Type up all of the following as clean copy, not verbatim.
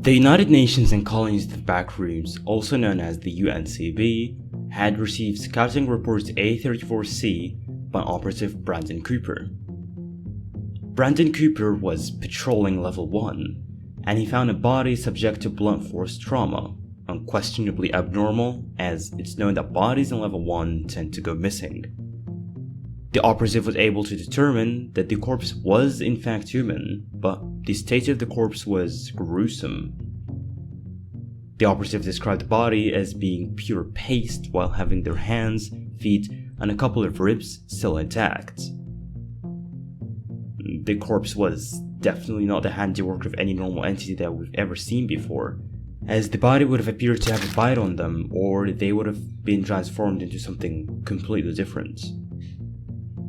The United Nations and Colonies of Backrooms, also known as the UNCB, had received scouting reports A34C by Operative Brandon Cooper. Brandon Cooper was patrolling Level 1, and he found a body subject to blunt force trauma, unquestionably abnormal, as it's known that bodies in Level 1 tend to go missing. The operative was able to determine that the corpse was in fact human, but the state of the corpse was gruesome. The operative described the body as being pure paste while having their hands, feet, and a couple of ribs still intact. The corpse was definitely not the handiwork of any normal entity that we've ever seen before, as the body would have appeared to have a bite on them, or they would have been transformed into something completely different.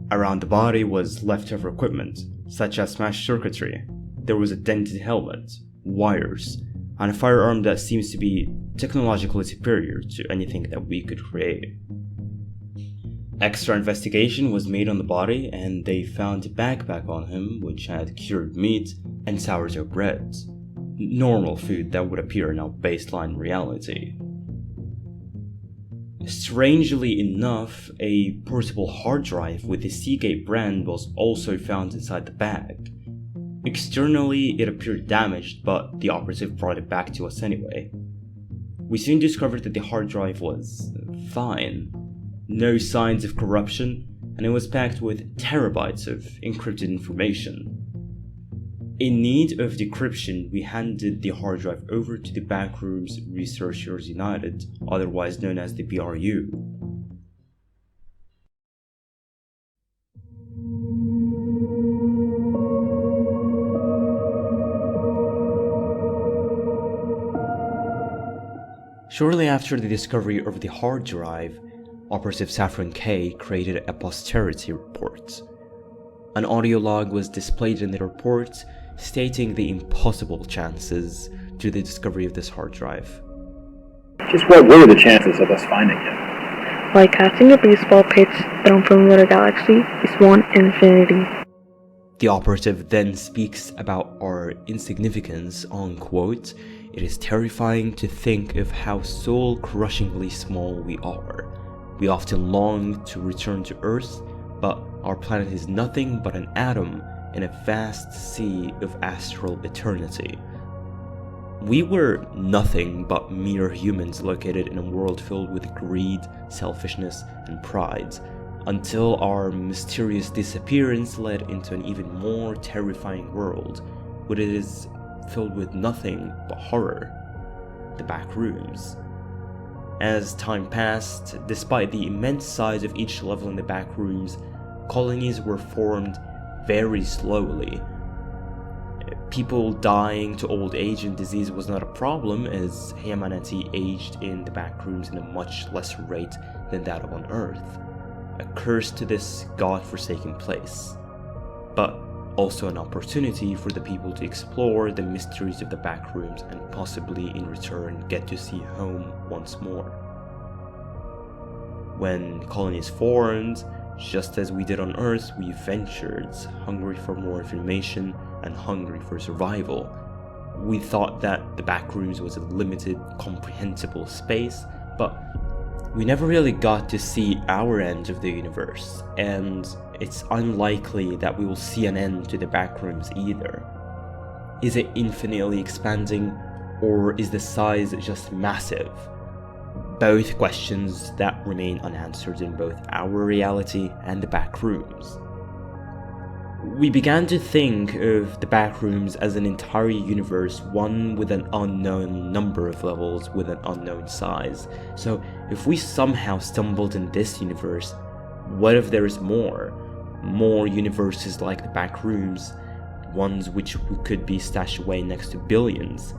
Around the body was leftover equipment, such as smashed circuitry. There was a dented helmet, wires, and a firearm that seems to be technologically superior to anything that we could create. Extra investigation was made on the body, and they found a backpack on him which had cured meat and sourdough bread. Normal food that would appear in our baseline reality. Strangely enough, a portable hard drive with the Seagate brand was also found inside the bag. Externally, it appeared damaged, but the operative brought it back to us anyway. We soon discovered that the hard drive was fine. No signs of corruption, and it was packed with terabytes of encrypted information. In need of decryption, we handed the hard drive over to the Backrooms Researchers United, otherwise known as the BRU. Shortly after the discovery of the hard drive, Operative Saffron K created a posterity report. An audio log was displayed in the report stating the impossible chances to the discovery of this hard drive. Just what were the chances of us finding it? Like catching a baseball pitch thrown from another galaxy is 1 in infinity. The operative then speaks about our insignificance, unquote. It is terrifying to think of how soul-crushingly small we are. We often long to return to Earth, but our planet is nothing but an atom in a vast sea of astral eternity. We were nothing but mere humans located in a world filled with greed, selfishness, and pride, until our mysterious disappearance led into an even more terrifying world, where it is filled with nothing but horror, the Backrooms. As time passed, despite the immense size of each level in the Backrooms, colonies were formed very slowly. People dying to old age and disease was not a problem, as humanity aged in the Backrooms in a much less rate than that of on Earth, a curse to this god-forsaken place, but also an opportunity for the people to explore the mysteries of the Backrooms and possibly in return get to see home once more. When colonies formed, just as we did on Earth, we ventured, hungry for more information and hungry for survival. We thought that the Backrooms was a limited, comprehensible space, but we never really got to see our end of the universe, and it's unlikely that we will see an end to the Backrooms either. Is it infinitely expanding, or is the size just massive? Both questions that remain unanswered in both our reality and the Backrooms. We began to think of the Backrooms as an entire universe, one with an unknown number of levels with an unknown size. So if we somehow stumbled in this universe, what if there is more? More universes like the Backrooms, ones which could be stashed away next to billions.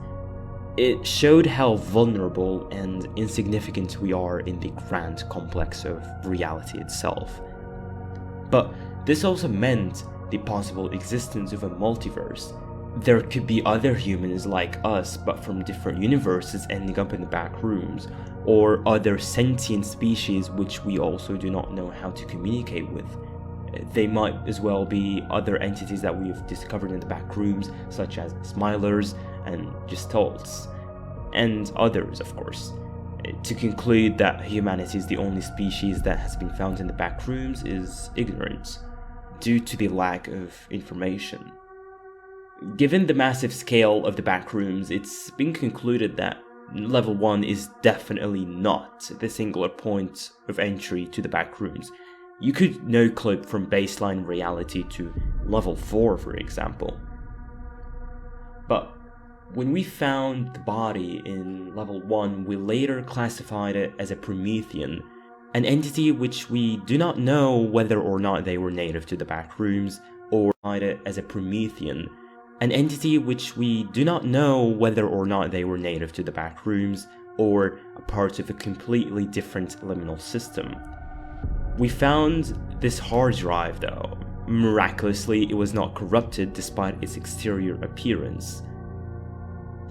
It showed how vulnerable and insignificant we are in the grand complex of reality itself. But this also meant the possible existence of a multiverse. There could be other humans like us, but from different universes ending up in the Backrooms, or other sentient species which we also do not know how to communicate with. They might as well be other entities that we've discovered in the back rooms, such as smilers and gestalts, and others, of course. To conclude that humanity is the only species that has been found in the back rooms is ignorance, due to the lack of information. Given the massive scale of the back rooms, it's been concluded that Level 1 is definitely not the singular point of entry to the back rooms. You could no-clip from baseline reality to Level 4, for example. But when we found the body in Level 1, we later classified it as a Promethean, an entity which we do not know whether or not they were native to the back rooms, or it as a Promethean, an entity which we do not know whether or not they were native to the back rooms, or a part of a completely different liminal system. We found this hard drive though. Miraculously, it was not corrupted despite its exterior appearance.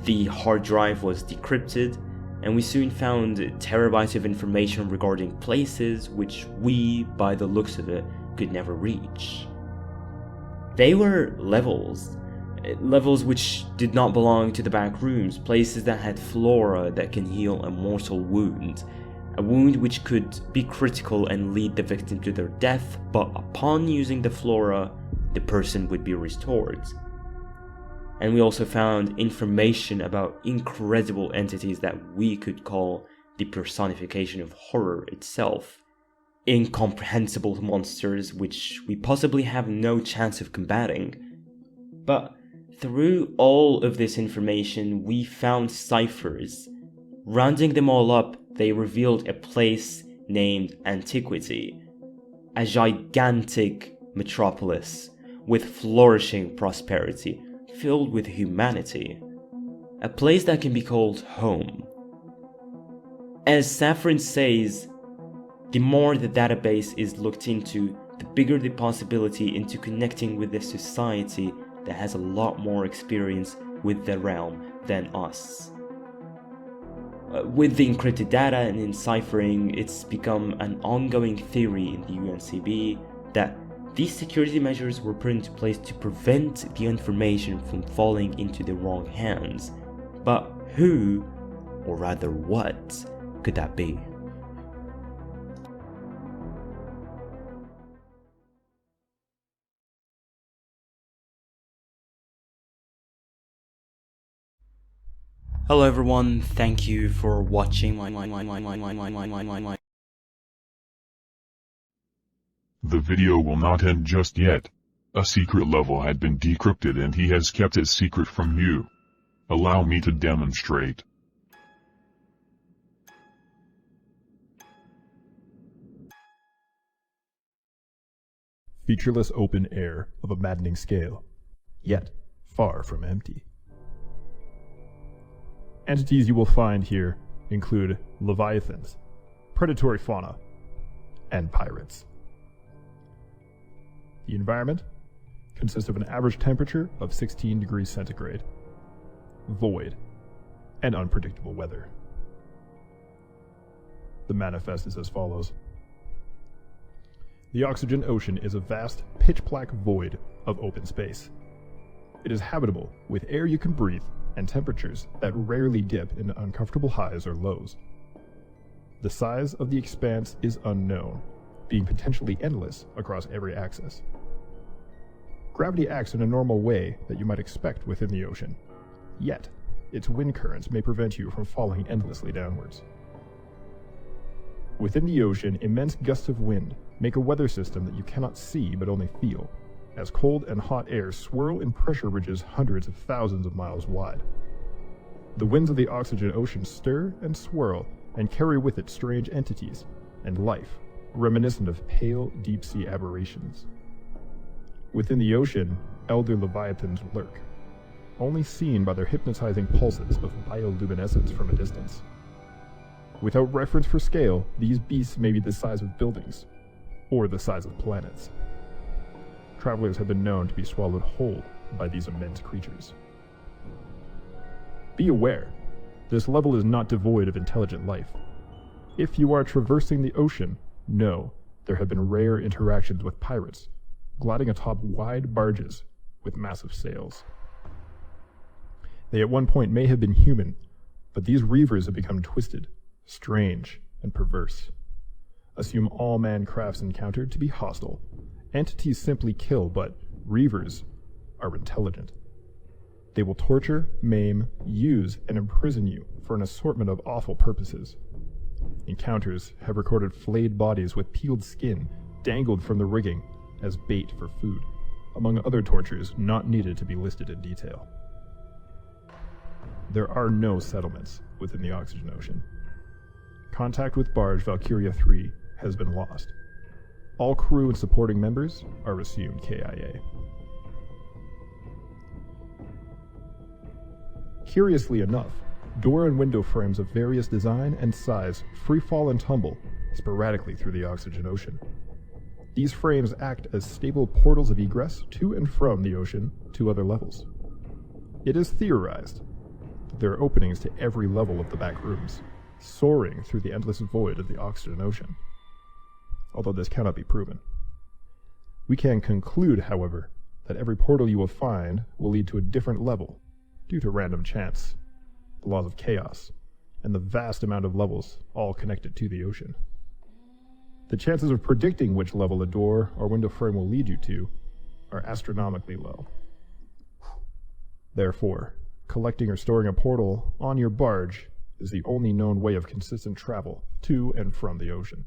The hard drive was decrypted, and we soon found terabytes of information regarding places which we, by the looks of it, could never reach. They were levels which did not belong to the back rooms, places that had flora that can heal a mortal wound, a wound which could be critical and lead the victim to their death, but upon using the flora, the person would be restored. And we also found information about incredible entities that we could call the personification of horror itself. Incomprehensible monsters which we possibly have no chance of combating. But through all of this information, we found ciphers. Rounding them all up, they revealed a place named Antiquity, a gigantic metropolis with flourishing prosperity, filled with humanity, a place that can be called home. As Saffron says, the more the database is looked into, the bigger the possibility into connecting with a society that has a lot more experience with the realm than us. With the encrypted data and enciphering, it's become an ongoing theory in the UNCB that these security measures were put into place to prevent the information from falling into the wrong hands. But who, or rather what, could that be? Hello everyone, thank you for watching. The video will not end just yet. A secret level had been decrypted and he has kept it secret from you. Allow me to demonstrate. Featureless open air of a maddening scale, yet far from empty. Entities you will find here include leviathans, predatory fauna, and pirates. The environment consists of an average temperature of 16 degrees centigrade, void, and unpredictable weather. The manifest is as follows. The oxygen ocean is a vast, pitch-black void of open space. It is habitable with air you can breathe and temperatures that rarely dip into uncomfortable highs or lows. The size of the expanse is unknown, being potentially endless across every axis. Gravity acts in a normal way that you might expect within the ocean, yet its wind currents may prevent you from falling endlessly downwards. Within the ocean, immense gusts of wind make a weather system that you cannot see but only feel, as cold and hot air swirl in pressure ridges hundreds of thousands of miles wide. The winds of the oxygen ocean stir and swirl and carry with it strange entities and life, reminiscent of pale, deep-sea aberrations. Within the ocean, elder leviathans lurk, only seen by their hypnotizing pulses of bioluminescence from a distance. Without reference for scale, these beasts may be the size of buildings, or the size of planets. Travelers have been known to be swallowed whole by these immense creatures. Be aware, this level is not devoid of intelligent life. If you are traversing the ocean, know there have been rare interactions with pirates gliding atop wide barges with massive sails. They at one point may have been human, but these reavers have become twisted, strange, and perverse. Assume all man crafts encountered to be hostile. Entities simply kill, but reavers are intelligent. They will torture, maim, use, and imprison you for an assortment of awful purposes. Encounters have recorded flayed bodies with peeled skin dangled from the rigging as bait for food, among other tortures not needed to be listed in detail. There are no settlements within the Oxygen Ocean. Contact with barge Valkyria 3 has been lost. All crew and supporting members are assumed KIA. Curiously enough, door and window frames of various design and size free fall and tumble sporadically through the Oxygen Ocean. These frames act as stable portals of egress to and from the ocean to other levels. It is theorized that there are openings to every level of the Backrooms, soaring through the endless void of the Oxygen Ocean, although this cannot be proven. We can conclude, however, that every portal you will find will lead to a different level due to random chance, the laws of chaos, and the vast amount of levels all connected to the ocean. The chances of predicting which level a door or window frame will lead you to are astronomically low. Therefore, collecting or storing a portal on your barge is the only known way of consistent travel to and from the ocean.